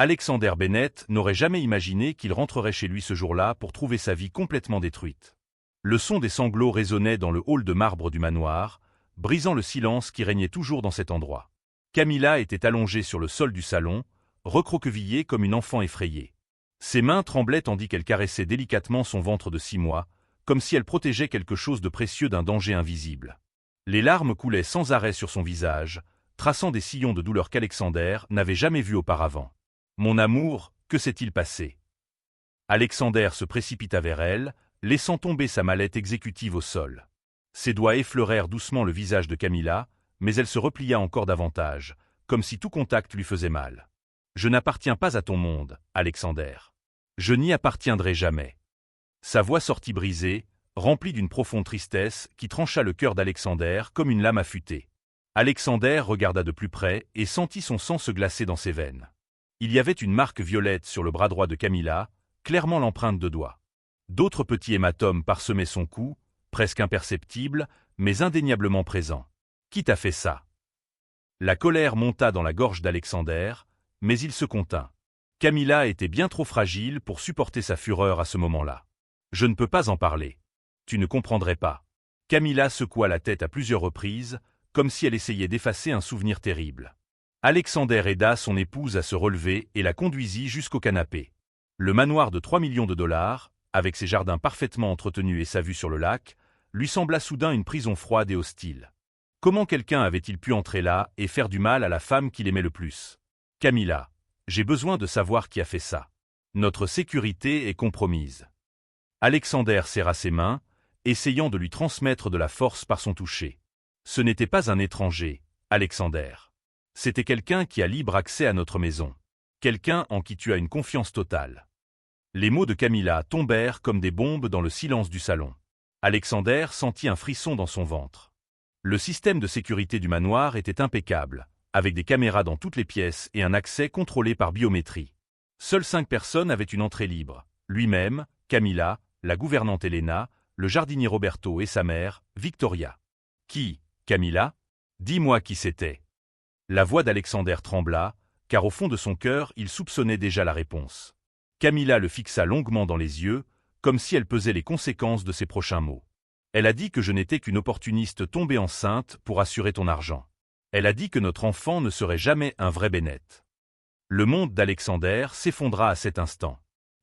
Alexander Bennett n'aurait jamais imaginé qu'il rentrerait chez lui ce jour-là pour trouver sa vie complètement détruite. Le son des sanglots résonnait dans le hall de marbre du manoir, brisant le silence qui régnait toujours dans cet endroit. Camilla était allongée sur le sol du salon, recroquevillée comme une enfant effrayée. Ses mains tremblaient tandis qu'elle caressait délicatement son ventre de 6 mois, comme si elle protégeait quelque chose de précieux d'un danger invisible. Les larmes coulaient sans arrêt sur son visage, traçant des sillons de douleur qu'Alexander n'avait jamais vus auparavant. « Mon amour, que s'est-il passé ?» Alexander se précipita vers elle, laissant tomber sa mallette exécutive au sol. Ses doigts effleurèrent doucement le visage de Camilla, mais elle se replia encore davantage, comme si tout contact lui faisait mal. « Je n'appartiens pas à ton monde, Alexander. Je n'y appartiendrai jamais. » Sa voix sortit brisée, remplie d'une profonde tristesse qui trancha le cœur d'Alexander comme une lame affûtée. Alexander regarda de plus près et sentit son sang se glacer dans ses veines. Il y avait une marque violette sur le bras droit de Camilla, clairement l'empreinte de doigts. D'autres petits hématomes parsemaient son cou, presque imperceptibles, mais indéniablement présents. « Qui t'a fait ça ?» La colère monta dans la gorge d'Alexander, mais il se contint. Camilla était bien trop fragile pour supporter sa fureur à ce moment-là. « Je ne peux pas en parler. Tu ne comprendrais pas. » Camilla secoua la tête à plusieurs reprises, comme si elle essayait d'effacer un souvenir terrible. Alexander aida son épouse à se relever et la conduisit jusqu'au canapé. Le manoir de 3 millions de dollars, avec ses jardins parfaitement entretenus et sa vue sur le lac, lui sembla soudain une prison froide et hostile. Comment quelqu'un avait-il pu entrer là et faire du mal à la femme qu'il aimait le plus? « Camilla, j'ai besoin de savoir qui a fait ça. Notre sécurité est compromise. » Alexander serra ses mains, essayant de lui transmettre de la force par son toucher. Ce n'était pas un étranger, Alexander. C'était quelqu'un qui a libre accès à notre maison. Quelqu'un en qui tu as une confiance totale. Les mots de Camilla tombèrent comme des bombes dans le silence du salon. Alexander sentit un frisson dans son ventre. Le système de sécurité du manoir était impeccable, avec des caméras dans toutes les pièces et un accès contrôlé par biométrie. Seules 5 personnes avaient une entrée libre. Lui-même, Camilla, la gouvernante Elena, le jardinier Roberto et sa mère, Victoria. « Qui, Camilla? Dis-moi qui c'était. » La voix d'Alexander trembla, car au fond de son cœur, il soupçonnait déjà la réponse. Camilla le fixa longuement dans les yeux, comme si elle pesait les conséquences de ses prochains mots. « Elle a dit que je n'étais qu'une opportuniste tombée enceinte pour assurer ton argent. Elle a dit que notre enfant ne serait jamais un vrai Bennett. » Le monde d'Alexander s'effondra à cet instant.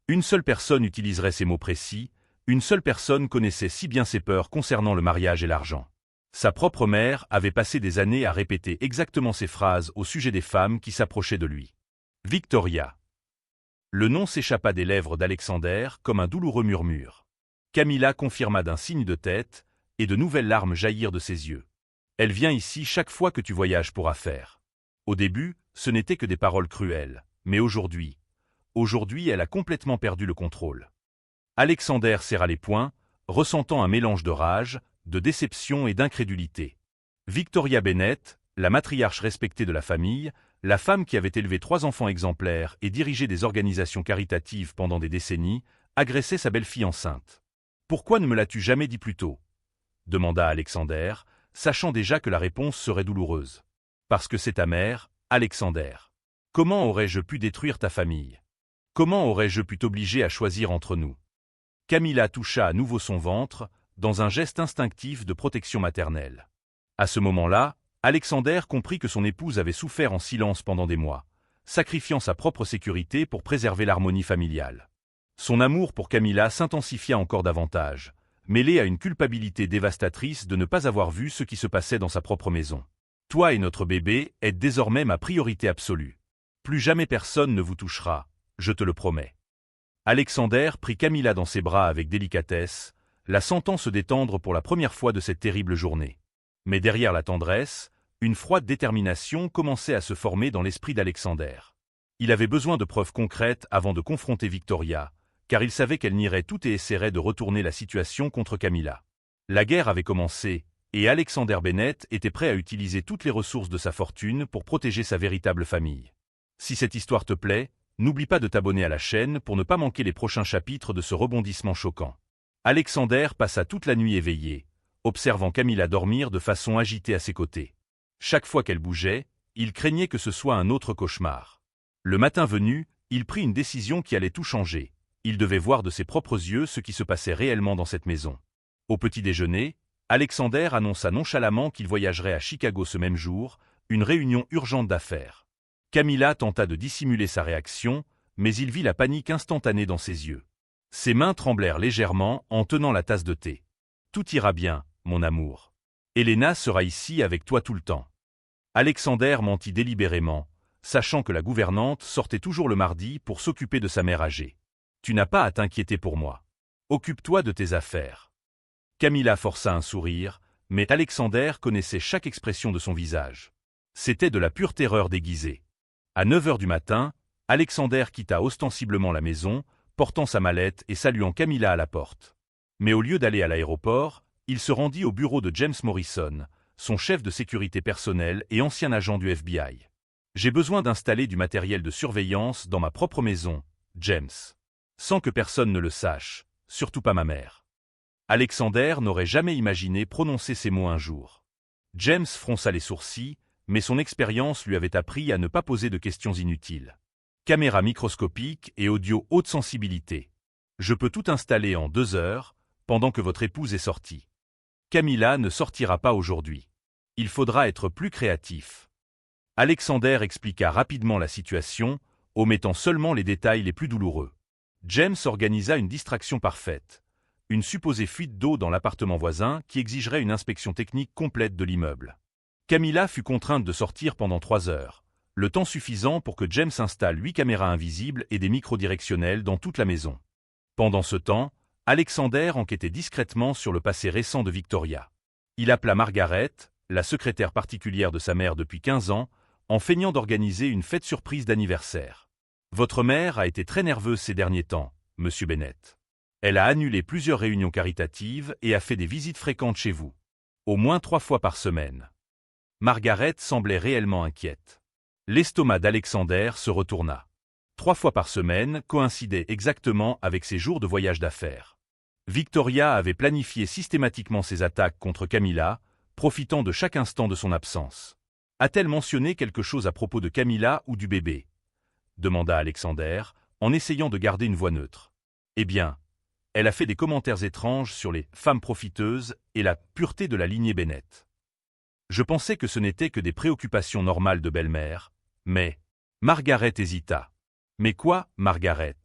Une seule personne utiliserait ces mots précis, une seule personne connaissait si bien ses peurs concernant le mariage et l'argent. Sa propre mère avait passé des années à répéter exactement ces phrases au sujet des femmes qui s'approchaient de lui. Victoria. Le nom s'échappa des lèvres d'Alexander comme un douloureux murmure. Camilla confirma d'un signe de tête, et de nouvelles larmes jaillirent de ses yeux. Elle vient ici chaque fois que tu voyages pour affaires. Au début, ce n'était que des paroles cruelles, mais aujourd'hui, elle a complètement perdu le contrôle. Alexander serra les poings, ressentant un mélange de rage, de déception et d'incrédulité. Victoria Bennett, la matriarche respectée de la famille, la femme qui avait élevé 3 enfants exemplaires et dirigé des organisations caritatives pendant des décennies, agressait sa belle-fille enceinte. « Pourquoi ne me l'as-tu jamais dit plus tôt ?» demanda Alexander, sachant déjà que la réponse serait douloureuse. « Parce que c'est ta mère, Alexander. Comment aurais-je pu détruire ta famille? Comment aurais-je pu t'obliger à choisir entre nous ?» Camilla toucha à nouveau son ventre, dans un geste instinctif de protection maternelle. À ce moment-là, Alexander comprit que son épouse avait souffert en silence pendant des mois, sacrifiant sa propre sécurité pour préserver l'harmonie familiale. Son amour pour Camilla s'intensifia encore davantage, mêlé à une culpabilité dévastatrice de ne pas avoir vu ce qui se passait dans sa propre maison. « Toi et notre bébé êtes désormais ma priorité absolue. Plus jamais personne ne vous touchera, je te le promets. » Alexander prit Camilla dans ses bras avec délicatesse, la sentant se détendre pour la première fois de cette terrible journée. Mais derrière la tendresse, une froide détermination commençait à se former dans l'esprit d'Alexander. Il avait besoin de preuves concrètes avant de confronter Victoria, car il savait qu'elle nierait tout et essaierait de retourner la situation contre Camilla. La guerre avait commencé, et Alexander Bennett était prêt à utiliser toutes les ressources de sa fortune pour protéger sa véritable famille. Si cette histoire te plaît, n'oublie pas de t'abonner à la chaîne pour ne pas manquer les prochains chapitres de ce rebondissement choquant. Alexander passa toute la nuit éveillé, observant Camilla dormir de façon agitée à ses côtés. Chaque fois qu'elle bougeait, il craignait que ce soit un autre cauchemar. Le matin venu, il prit une décision qui allait tout changer. Il devait voir de ses propres yeux ce qui se passait réellement dans cette maison. Au petit déjeuner, Alexander annonça nonchalamment qu'il voyagerait à Chicago ce même jour, une réunion urgente d'affaires. Camilla tenta de dissimuler sa réaction, mais il vit la panique instantanée dans ses yeux. Ses mains tremblèrent légèrement en tenant la tasse de thé. « Tout ira bien, mon amour. Elena sera ici avec toi tout le temps. » Alexander mentit délibérément, sachant que la gouvernante sortait toujours le mardi pour s'occuper de sa mère âgée. « Tu n'as pas à t'inquiéter pour moi. Occupe-toi de tes affaires. » Camilla força un sourire, mais Alexander connaissait chaque expression de son visage. C'était de la pure terreur déguisée. À 9 heures du matin, Alexander quitta ostensiblement la maison, portant sa mallette et saluant Camilla à la porte. Mais au lieu d'aller à l'aéroport, il se rendit au bureau de James Morrison, son chef de sécurité personnelle et ancien agent du FBI. « J'ai besoin d'installer du matériel de surveillance dans ma propre maison, James. Sans que personne ne le sache, surtout pas ma mère. » Alexander n'aurait jamais imaginé prononcer ces mots un jour. James fronça les sourcils, mais son expérience lui avait appris à ne pas poser de questions inutiles. Caméra microscopique et audio haute sensibilité. Je peux tout installer en 2 heures, pendant que votre épouse est sortie. Camilla ne sortira pas aujourd'hui. Il faudra être plus créatif. Alexander expliqua rapidement la situation, omettant seulement les détails les plus douloureux. James organisa une distraction parfaite. Une supposée fuite d'eau dans l'appartement voisin qui exigerait une inspection technique complète de l'immeuble. Camilla fut contrainte de sortir pendant 3 heures, le temps suffisant pour que James installe 8 caméras invisibles et des micros directionnels dans toute la maison. Pendant ce temps, Alexander enquêtait discrètement sur le passé récent de Victoria. Il appela Margaret, la secrétaire particulière de sa mère depuis 15 ans, en feignant d'organiser une fête surprise d'anniversaire. « Votre mère a été très nerveuse ces derniers temps, Monsieur Bennett. Elle a annulé plusieurs réunions caritatives et a fait des visites fréquentes chez vous. Au moins 3 fois par semaine. » Margaret semblait réellement inquiète. L'estomac d'Alexander se retourna. 3 fois par semaine coïncidait exactement avec ses jours de voyage d'affaires. Victoria avait planifié systématiquement ses attaques contre Camilla, profitant de chaque instant de son absence. « A-t-elle mentionné quelque chose à propos de Camilla ou du bébé ?» demanda Alexander, en essayant de garder une voix neutre. « Eh bien, elle a fait des commentaires étranges sur les femmes profiteuses et la pureté de la lignée Bennett. Je pensais que ce n'étaient que des préoccupations normales de belle-mère, mais... » Margaret hésita. « Mais quoi, Margaret ? »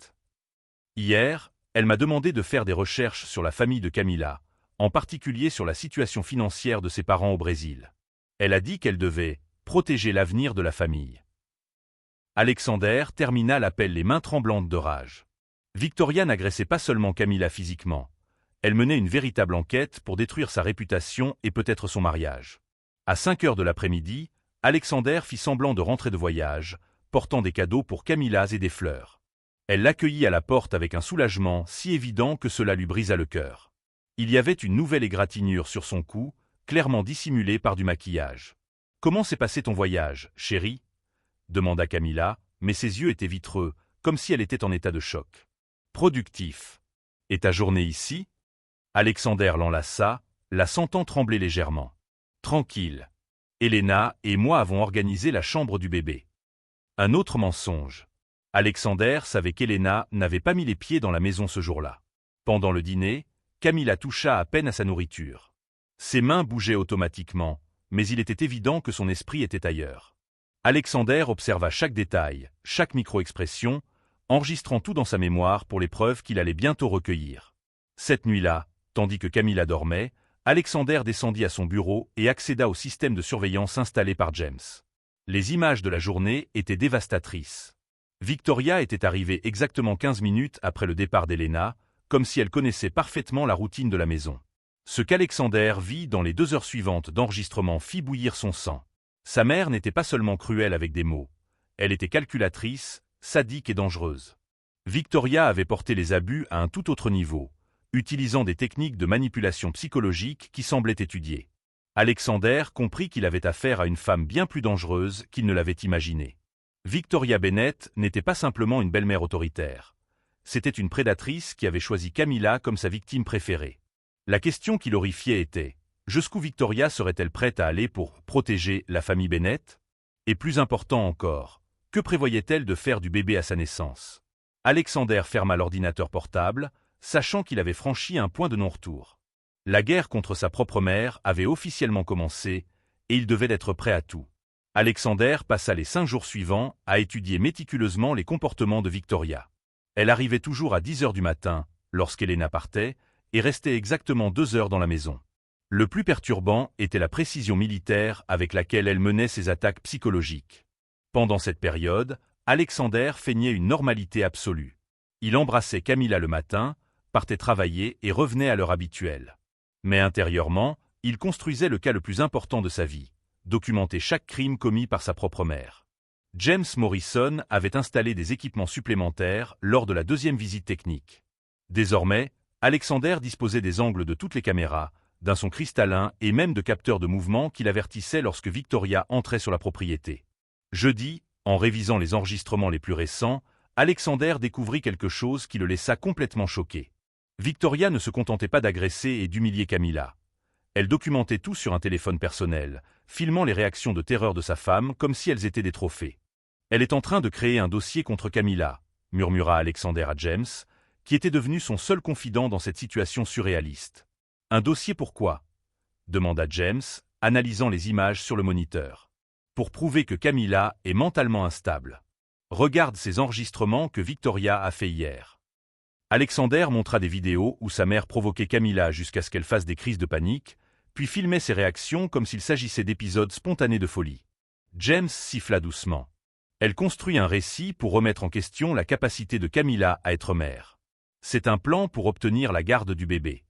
Hier, elle m'a demandé de faire des recherches sur la famille de Camilla, en particulier sur la situation financière de ses parents au Brésil. Elle a dit qu'elle devait protéger l'avenir de la famille. Alexander termina l'appel les mains tremblantes de rage. Victoria n'agressait pas seulement Camilla physiquement, elle menait une véritable enquête pour détruire sa réputation et peut-être son mariage. À 5 heures de l'après-midi, Alexander fit semblant de rentrer de voyage, portant des cadeaux pour Camilla et des fleurs. Elle l'accueillit à la porte avec un soulagement si évident que cela lui brisa le cœur. Il y avait une nouvelle égratignure sur son cou, clairement dissimulée par du maquillage. « Comment s'est passé ton voyage, chérie ?» demanda Camilla, mais ses yeux étaient vitreux, comme si elle était en état de choc. « Productif. Et ta journée ici ?» Alexander l'enlaça, la sentant trembler légèrement. « Tranquille. Elena et moi avons organisé la chambre du bébé. » Un autre mensonge. Alexander savait qu'Elena n'avait pas mis les pieds dans la maison ce jour-là. Pendant le dîner, Camilla toucha à peine à sa nourriture. Ses mains bougeaient automatiquement, mais il était évident que son esprit était ailleurs. Alexander observa chaque détail, chaque micro-expression, enregistrant tout dans sa mémoire pour les preuves qu'il allait bientôt recueillir. Cette nuit-là, tandis que Camilla dormait, Alexander descendit à son bureau et accéda au système de surveillance installé par James. Les images de la journée étaient dévastatrices. Victoria était arrivée exactement 15 minutes après le départ d'Elena, comme si elle connaissait parfaitement la routine de la maison. Ce qu'Alexander vit dans les 2 heures suivantes d'enregistrement fit bouillir son sang. Sa mère n'était pas seulement cruelle avec des mots, elle était calculatrice, sadique et dangereuse. Victoria avait porté les abus à un tout autre niveau, utilisant des techniques de manipulation psychologique qui semblaient étudiées. Alexander comprit qu'il avait affaire à une femme bien plus dangereuse qu'il ne l'avait imaginé. Victoria Bennett n'était pas simplement une belle-mère autoritaire. C'était une prédatrice qui avait choisi Camilla comme sa victime préférée. La question qui l'horrifiait était: jusqu'où Victoria serait-elle prête à aller pour protéger la famille Bennett? Et plus important encore, Que prévoyait-elle de faire du bébé à sa naissance? Alexander ferma l'ordinateur portable, sachant qu'il avait franchi un point de non-retour. La guerre contre sa propre mère avait officiellement commencé, et il devait être prêt à tout. Alexander passa les 5 jours suivants à étudier méticuleusement les comportements de Victoria. Elle arrivait toujours à 10 heures du matin, lorsqu'Elena partait, et restait exactement 2 heures dans la maison. Le plus perturbant était la précision militaire avec laquelle elle menait ses attaques psychologiques. Pendant cette période, Alexander feignait une normalité absolue. Il embrassait Camilla le matin, partait travailler et revenait à l'heure habituelle. Mais intérieurement, il construisait le cas le plus important de sa vie, documenter chaque crime commis par sa propre mère. James Morrison avait installé des équipements supplémentaires lors de la 2e visite technique. Désormais, Alexander disposait des angles de toutes les caméras, d'un son cristallin et même de capteurs de mouvement qui l'avertissaient lorsque Victoria entrait sur la propriété. Jeudi, en révisant les enregistrements les plus récents, Alexander découvrit quelque chose qui le laissa complètement choqué. Victoria ne se contentait pas d'agresser et d'humilier Camilla. Elle documentait tout sur un téléphone personnel, filmant les réactions de terreur de sa femme comme si elles étaient des trophées. « Elle est en train de créer un dossier contre Camilla », murmura Alexander à James, qui était devenu son seul confident dans cette situation surréaliste. « Un dossier pourquoi ?» demanda James, analysant les images sur le moniteur. « Pour prouver que Camilla est mentalement instable. Regarde ces enregistrements que Victoria a fait hier. » Alexander montra des vidéos où sa mère provoquait Camilla jusqu'à ce qu'elle fasse des crises de panique, puis filmait ses réactions comme s'il s'agissait d'épisodes spontanés de folie. James siffla doucement. Elle construit un récit pour remettre en question la capacité de Camilla à être mère. C'est un plan pour obtenir la garde du bébé.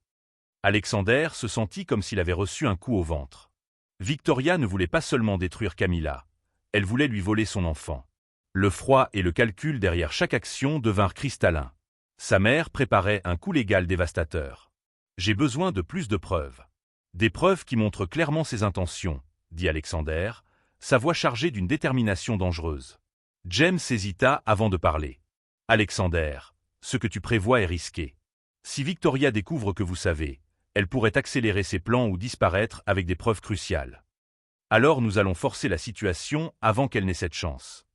Alexander se sentit comme s'il avait reçu un coup au ventre. Victoria ne voulait pas seulement détruire Camilla, elle voulait lui voler son enfant. Le froid et le calcul derrière chaque action devinrent cristallins. Sa mère préparait un coup légal dévastateur. « J'ai besoin de plus de preuves. Des preuves qui montrent clairement ses intentions, » dit Alexander, sa voix chargée d'une détermination dangereuse. James hésita avant de parler. « Alexander, ce que tu prévois est risqué. Si Victoria découvre que vous savez, elle pourrait accélérer ses plans ou disparaître avec des preuves cruciales. Alors nous allons forcer la situation avant qu'elle n'ait cette chance. »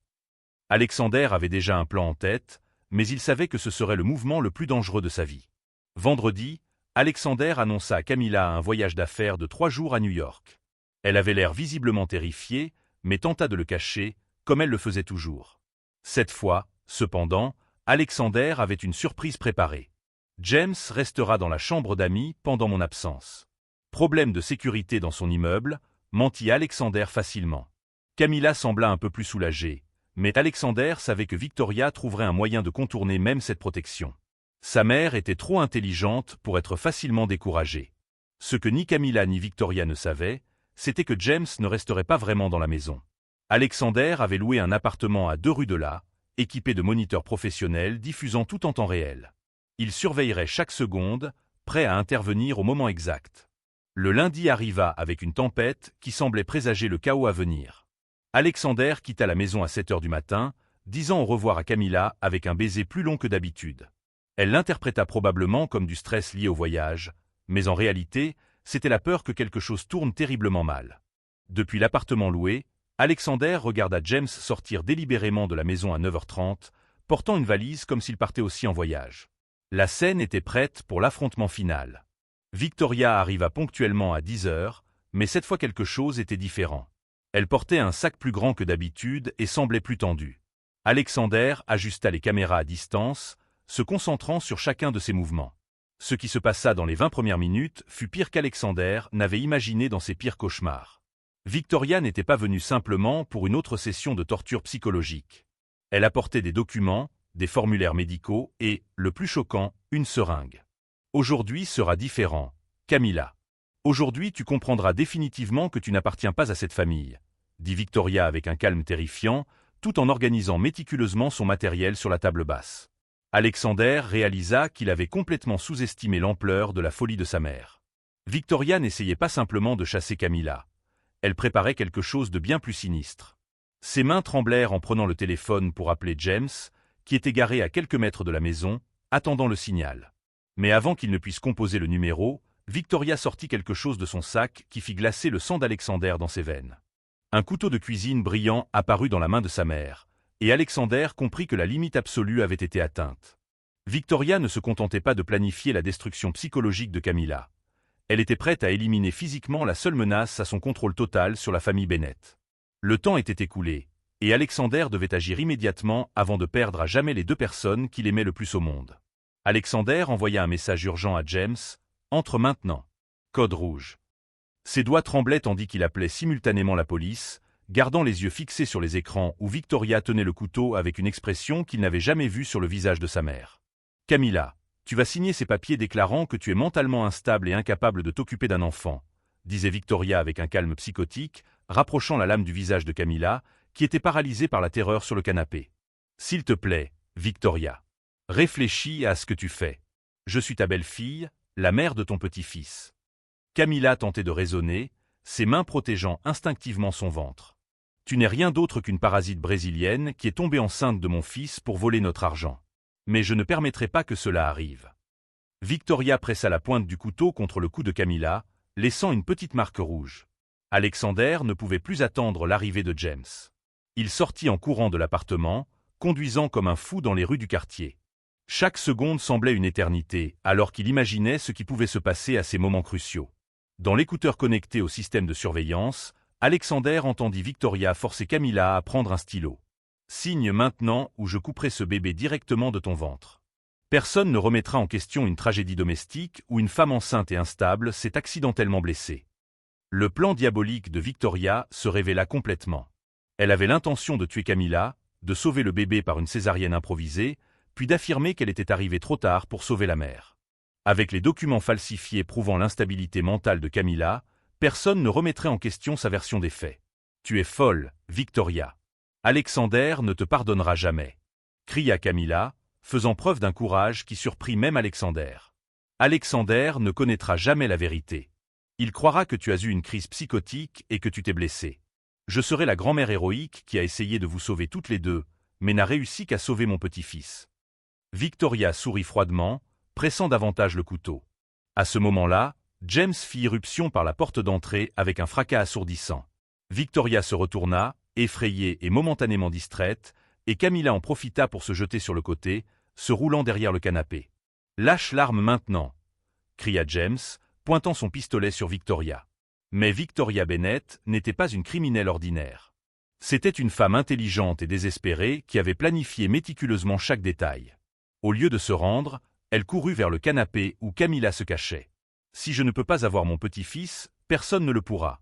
Alexander avait déjà un plan en tête, mais il savait que ce serait le mouvement le plus dangereux de sa vie. Vendredi, Alexander annonça à Camilla un voyage d'affaires de 3 jours à New York. Elle avait l'air visiblement terrifiée, mais tenta de le cacher, comme elle le faisait toujours. Cette fois, cependant, Alexander avait une surprise préparée. « James restera dans la chambre d'amis pendant mon absence. » Problème de sécurité dans son immeuble, mentit Alexander facilement. Camilla sembla un peu plus soulagée, mais Alexander savait que Victoria trouverait un moyen de contourner même cette protection. Sa mère était trop intelligente pour être facilement découragée. Ce que ni Camilla ni Victoria ne savaient, c'était que James ne resterait pas vraiment dans la maison. Alexander avait loué un appartement à 2 rues de là, équipé de moniteurs professionnels diffusant tout en temps réel. Il surveillerait chaque seconde, prêt à intervenir au moment exact. Le lundi arriva avec une tempête qui semblait présager le chaos à venir. Alexander quitta la maison à 7 heures du matin, disant au revoir à Camilla avec un baiser plus long que d'habitude. Elle l'interpréta probablement comme du stress lié au voyage, mais en réalité, c'était la peur que quelque chose tourne terriblement mal. Depuis l'appartement loué, Alexander regarda James sortir délibérément de la maison à 9h30, portant une valise comme s'il partait aussi en voyage. La scène était prête pour l'affrontement final. Victoria arriva ponctuellement à 10h, mais cette fois quelque chose était différent. Elle portait un sac plus grand que d'habitude et semblait plus tendue. Alexander ajusta les caméras à distance, se concentrant sur chacun de ses mouvements. Ce qui se passa dans les 20 premières minutes fut pire qu'Alexander n'avait imaginé dans ses pires cauchemars. Victoria n'était pas venue simplement pour une autre session de torture psychologique. Elle apportait des documents, des formulaires médicaux et, le plus choquant, une seringue. « Aujourd'hui sera différent, Camilla. Aujourd'hui tu comprendras définitivement que tu n'appartiens pas à cette famille, » dit Victoria avec un calme terrifiant, tout en organisant méticuleusement son matériel sur la table basse. Alexander réalisa qu'il avait complètement sous-estimé l'ampleur de la folie de sa mère. Victoria n'essayait pas simplement de chasser Camilla. Elle préparait quelque chose de bien plus sinistre. Ses mains tremblèrent en prenant le téléphone pour appeler James, qui était garé à quelques mètres de la maison, attendant le signal. Mais avant qu'il ne puisse composer le numéro, Victoria sortit quelque chose de son sac qui fit glacer le sang d'Alexander dans ses veines. Un couteau de cuisine brillant apparut dans la main de sa mère, et Alexander comprit que la limite absolue avait été atteinte. Victoria ne se contentait pas de planifier la destruction psychologique de Camilla. Elle était prête à éliminer physiquement la seule menace à son contrôle total sur la famille Bennett. Le temps était écoulé, et Alexander devait agir immédiatement avant de perdre à jamais les deux personnes qu'il aimait le plus au monde. Alexander envoya un message urgent à James, « Entre maintenant. Code rouge. » Ses doigts tremblaient tandis qu'il appelait simultanément la police, gardant les yeux fixés sur les écrans où Victoria tenait le couteau avec une expression qu'il n'avait jamais vue sur le visage de sa mère. « Camilla, tu vas signer ces papiers déclarant que tu es mentalement instable et incapable de t'occuper d'un enfant, » disait Victoria avec un calme psychotique, rapprochant la lame du visage de Camilla, qui était paralysée par la terreur sur le canapé. « S'il te plaît, Victoria. Réfléchis à ce que tu fais. Je suis ta belle-fille, la mère de ton petit-fils. » Camilla tentait de raisonner, ses mains protégeant instinctivement son ventre. « Tu n'es rien d'autre qu'une parasite brésilienne qui est tombée enceinte de mon fils pour voler notre argent. Mais je ne permettrai pas que cela arrive. » Victoria pressa la pointe du couteau contre le cou de Camilla, laissant une petite marque rouge. Alexander ne pouvait plus attendre l'arrivée de James. Il sortit en courant de l'appartement, conduisant comme un fou dans les rues du quartier. Chaque seconde semblait une éternité, alors qu'il imaginait ce qui pouvait se passer à ces moments cruciaux. Dans l'écouteur connecté au système de surveillance, Alexander entendit Victoria forcer Camilla à prendre un stylo. « Signe maintenant ou je couperai ce bébé directement de ton ventre. » Personne ne remettra en question une tragédie domestique où une femme enceinte et instable s'est accidentellement blessée. Le plan diabolique de Victoria se révéla complètement. Elle avait l'intention de tuer Camilla, de sauver le bébé par une césarienne improvisée, puis d'affirmer qu'elle était arrivée trop tard pour sauver la mère. Avec les documents falsifiés prouvant l'instabilité mentale de Camilla, personne ne remettrait en question sa version des faits. « Tu es folle, Victoria. Alexander ne te pardonnera jamais » cria Camilla, faisant preuve d'un courage qui surprit même Alexander. « Alexander ne connaîtra jamais la vérité. Il croira que tu as eu une crise psychotique et que tu t'es blessée. Je serai la grand-mère héroïque qui a essayé de vous sauver toutes les deux, mais n'a réussi qu'à sauver mon petit-fils. » Victoria sourit froidement, pressant davantage le couteau. À ce moment-là, James fit irruption par la porte d'entrée avec un fracas assourdissant. Victoria se retourna, effrayée et momentanément distraite, et Camilla en profita pour se jeter sur le côté, se roulant derrière le canapé. « Lâche l'arme maintenant !» cria James, pointant son pistolet sur Victoria. Mais Victoria Bennett n'était pas une criminelle ordinaire. C'était une femme intelligente et désespérée qui avait planifié méticuleusement chaque détail. Au lieu de se rendre, elle courut vers le canapé où Camilla se cachait. « Si je ne peux pas avoir mon petit-fils, personne ne le pourra !»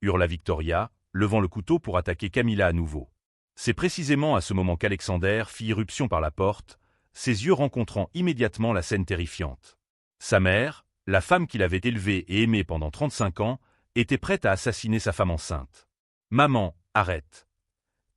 hurla Victoria, levant le couteau pour attaquer Camilla à nouveau. C'est précisément à ce moment qu'Alexander fit irruption par la porte, ses yeux rencontrant immédiatement la scène terrifiante. Sa mère, la femme qu'il avait élevée et aimée pendant 35 ans, était prête à assassiner sa femme enceinte. « Maman, arrête !»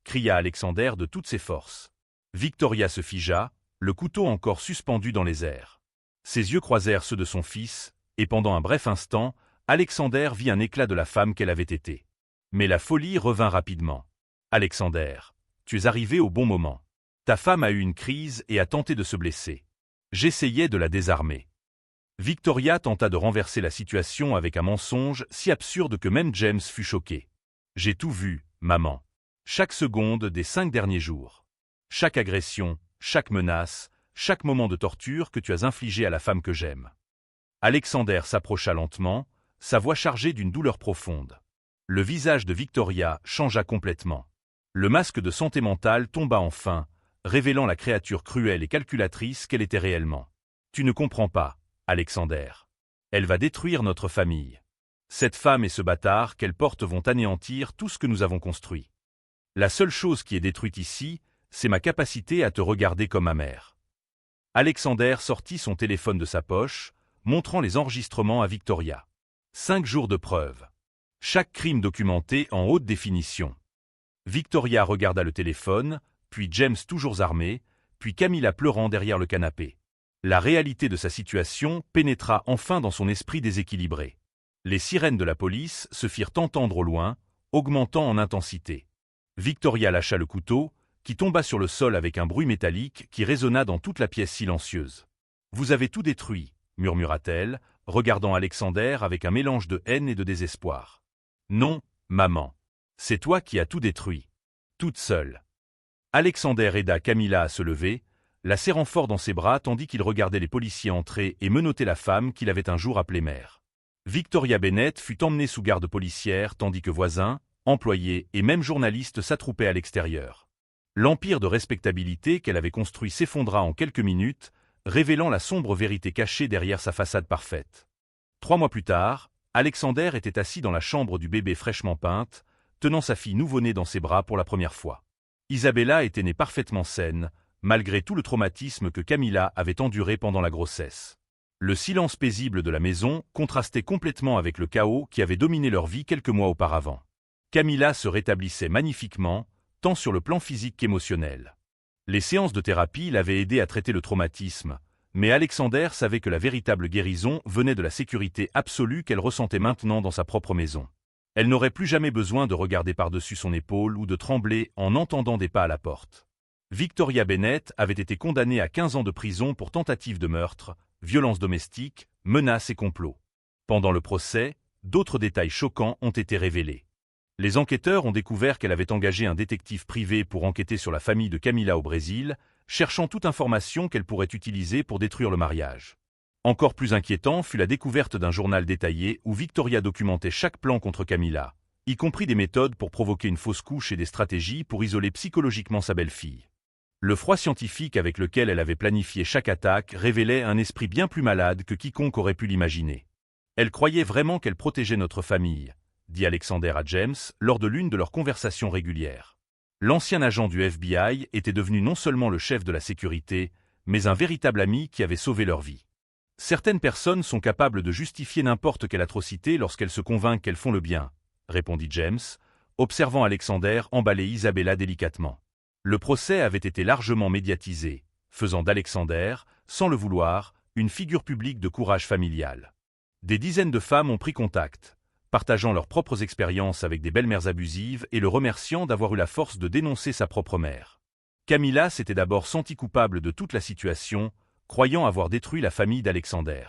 cria Alexander de toutes ses forces. Victoria se figea, le couteau encore suspendu dans les airs. Ses yeux croisèrent ceux de son fils, et pendant un bref instant, Alexander vit un éclat de la femme qu'elle avait été. Mais la folie revint rapidement. « Alexander, tu es arrivé au bon moment. Ta femme a eu une crise et a tenté de se blesser. J'essayais de la désarmer. » Victoria tenta de renverser la situation avec un mensonge si absurde que même James fut choqué. « J'ai tout vu, maman. Chaque seconde des 5 derniers jours. Chaque agression, chaque menace, chaque moment de torture que tu as infligé à la femme que j'aime. » Alexander s'approcha lentement, sa voix chargée d'une douleur profonde. Le visage de Victoria changea complètement. Le masque de santé mentale tomba enfin, révélant la créature cruelle et calculatrice qu'elle était réellement. « Tu ne comprends pas, Alexander. Elle va détruire notre famille. Cette femme et ce bâtard qu'elle porte vont anéantir tout ce que nous avons construit. La seule chose qui est détruite ici, c'est ma capacité à te regarder comme ma mère. » Alexander sortit son téléphone de sa poche, montrant les enregistrements à Victoria. 5 jours de preuves. Chaque crime documenté en haute définition. Victoria regarda le téléphone, puis James toujours armé, puis Camilla pleurant derrière le canapé. La réalité de sa situation pénétra enfin dans son esprit déséquilibré. Les sirènes de la police se firent entendre au loin, augmentant en intensité. Victoria lâcha le couteau, qui tomba sur le sol avec un bruit métallique qui résonna dans toute la pièce silencieuse. « Vous avez tout détruit », murmura-t-elle, regardant Alexander avec un mélange de haine et de désespoir. « Non, maman. C'est toi qui as tout détruit. Toute seule. » Alexander aida Camilla à se lever, la serrant fort dans ses bras tandis qu'il regardait les policiers entrer et menotter la femme qu'il avait un jour appelée mère. Victoria Bennett fut emmenée sous garde policière tandis que voisins, employés et même journalistes s'attroupaient à l'extérieur. L'empire de respectabilité qu'elle avait construit s'effondra en quelques minutes, révélant la sombre vérité cachée derrière sa façade parfaite. 3 mois plus tard, Alexander était assis dans la chambre du bébé fraîchement peinte, tenant sa fille nouveau-née dans ses bras pour la première fois. Isabella était née parfaitement saine, malgré tout le traumatisme que Camilla avait enduré pendant la grossesse. Le silence paisible de la maison contrastait complètement avec le chaos qui avait dominé leur vie quelques mois auparavant. Camilla se rétablissait magnifiquement, tant sur le plan physique qu'émotionnel. Les séances de thérapie l'avaient aidé à traiter le traumatisme, mais Alexander savait que la véritable guérison venait de la sécurité absolue qu'elle ressentait maintenant dans sa propre maison. Elle n'aurait plus jamais besoin de regarder par-dessus son épaule ou de trembler en entendant des pas à la porte. Victoria Bennett avait été condamnée à 15 ans de prison pour tentative de meurtre, violence domestique, menaces et complot. Pendant le procès, d'autres détails choquants ont été révélés. Les enquêteurs ont découvert qu'elle avait engagé un détective privé pour enquêter sur la famille de Camilla au Brésil, cherchant toute information qu'elle pourrait utiliser pour détruire le mariage. Encore plus inquiétant fut la découverte d'un journal détaillé où Victoria documentait chaque plan contre Camilla, y compris des méthodes pour provoquer une fausse couche et des stratégies pour isoler psychologiquement sa belle-fille. Le froid scientifique avec lequel elle avait planifié chaque attaque révélait un esprit bien plus malade que quiconque aurait pu l'imaginer. Elle croyait vraiment qu'elle protégeait notre famille, dit Alexander à James lors de l'une de leurs conversations régulières. L'ancien agent du FBI était devenu non seulement le chef de la sécurité, mais un véritable ami qui avait sauvé leur vie. Certaines personnes sont capables de justifier n'importe quelle atrocité lorsqu'elles se convainquent qu'elles font le bien, répondit James, observant Alexander emballer Isabella délicatement. Le procès avait été largement médiatisé, faisant d'Alexander, sans le vouloir, une figure publique de courage familial. Des dizaines de femmes ont pris contact, partageant leurs propres expériences avec des belles-mères abusives et le remerciant d'avoir eu la force de dénoncer sa propre mère. Camilla s'était d'abord sentie coupable de toute la situation, croyant avoir détruit la famille d'Alexander.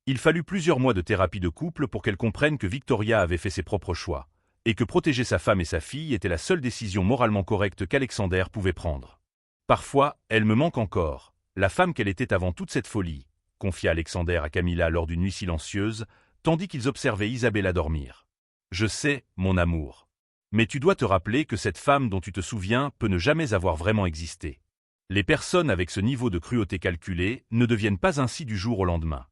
Il fallut plusieurs mois de thérapie de couple pour qu'elle comprenne que Victoria avait fait ses propres choix, et que protéger sa femme et sa fille était la seule décision moralement correcte qu'Alexander pouvait prendre. Parfois, elle me manque encore, la femme qu'elle était avant toute cette folie, confia Alexander à Camilla lors d'une nuit silencieuse, tandis qu'ils observaient Isabella dormir. Je sais, mon amour. Mais tu dois te rappeler que cette femme dont tu te souviens peut ne jamais avoir vraiment existé. Les personnes avec ce niveau de cruauté calculée ne deviennent pas ainsi du jour au lendemain.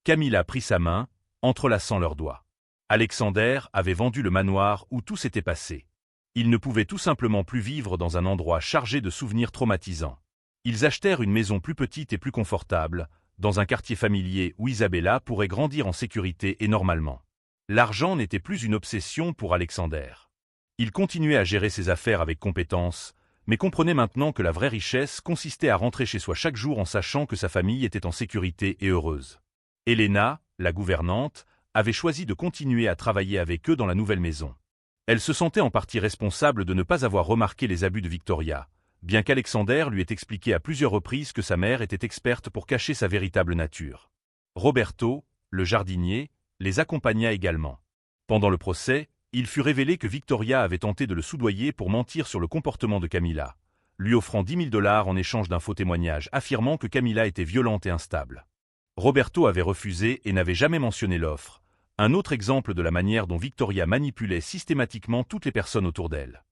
Camilla prit sa main, entrelaçant leurs doigts. Alexander avait vendu le manoir où tout s'était passé. Ils ne pouvaient tout simplement plus vivre dans un endroit chargé de souvenirs traumatisants. Ils achetèrent une maison plus petite et plus confortable, dans un quartier familier où Isabella pourrait grandir en sécurité et normalement. L'argent n'était plus une obsession pour Alexander. Il continuait à gérer ses affaires avec compétence, mais comprenait maintenant que la vraie richesse consistait à rentrer chez soi chaque jour en sachant que sa famille était en sécurité et heureuse. Helena, la gouvernante, avait choisi de continuer à travailler avec eux dans la nouvelle maison. Elle se sentait en partie responsable de ne pas avoir remarqué les abus de Victoria, bien qu'Alexander lui ait expliqué à plusieurs reprises que sa mère était experte pour cacher sa véritable nature. Roberto, le jardinier, les accompagna également. Pendant le procès, il fut révélé que Victoria avait tenté de le soudoyer pour mentir sur le comportement de Camilla, lui offrant 10 000 $ en échange d'un faux témoignage affirmant que Camilla était violente et instable. Roberto avait refusé et n'avait jamais mentionné l'offre, un autre exemple de la manière dont Victoria manipulait systématiquement toutes les personnes autour d'elle.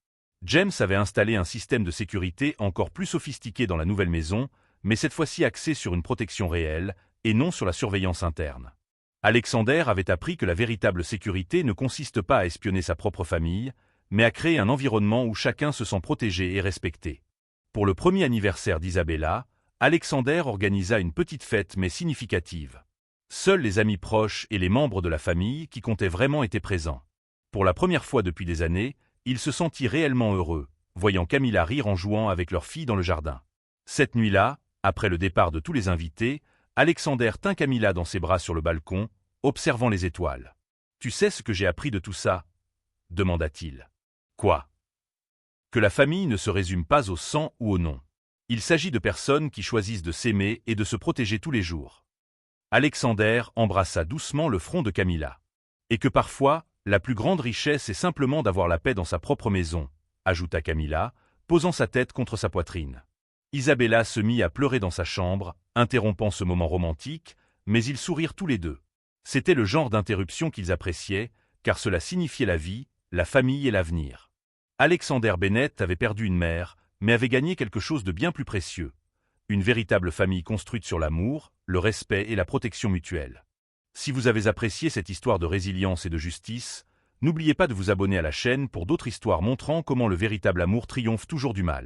James avait installé un système de sécurité encore plus sophistiqué dans la nouvelle maison, mais cette fois-ci axé sur une protection réelle et non sur la surveillance interne. Alexander avait appris que la véritable sécurité ne consiste pas à espionner sa propre famille, mais à créer un environnement où chacun se sent protégé et respecté. Pour le premier anniversaire d'Isabella, Alexander organisa une petite fête mais significative. Seuls les amis proches et les membres de la famille qui comptaient vraiment étaient présents. Pour la première fois depuis des années, il se sentit réellement heureux, voyant Camilla rire en jouant avec leur fille dans le jardin. Cette nuit-là, après le départ de tous les invités, Alexander tint Camilla dans ses bras sur le balcon, observant les étoiles. « Tu sais ce que j'ai appris de tout ça ?» demanda-t-il. « Quoi ?» Que la famille ne se résume pas au sang ou au nom. Il s'agit de personnes qui choisissent de s'aimer et de se protéger tous les jours. Alexander embrassa doucement le front de Camilla. Et que parfois, la plus grande richesse est simplement d'avoir la paix dans sa propre maison, ajouta Camilla, posant sa tête contre sa poitrine. Isabella se mit à pleurer dans sa chambre, interrompant ce moment romantique, mais ils sourirent tous les deux. C'était le genre d'interruption qu'ils appréciaient, car cela signifiait la vie, la famille et l'avenir. Alexander Bennett avait perdu une mère, mais avait gagné quelque chose de bien plus précieux. Une véritable famille construite sur l'amour, le respect et la protection mutuelle. Si vous avez apprécié cette histoire de résilience et de justice, n'oubliez pas de vous abonner à la chaîne pour d'autres histoires montrant comment le véritable amour triomphe toujours du mal.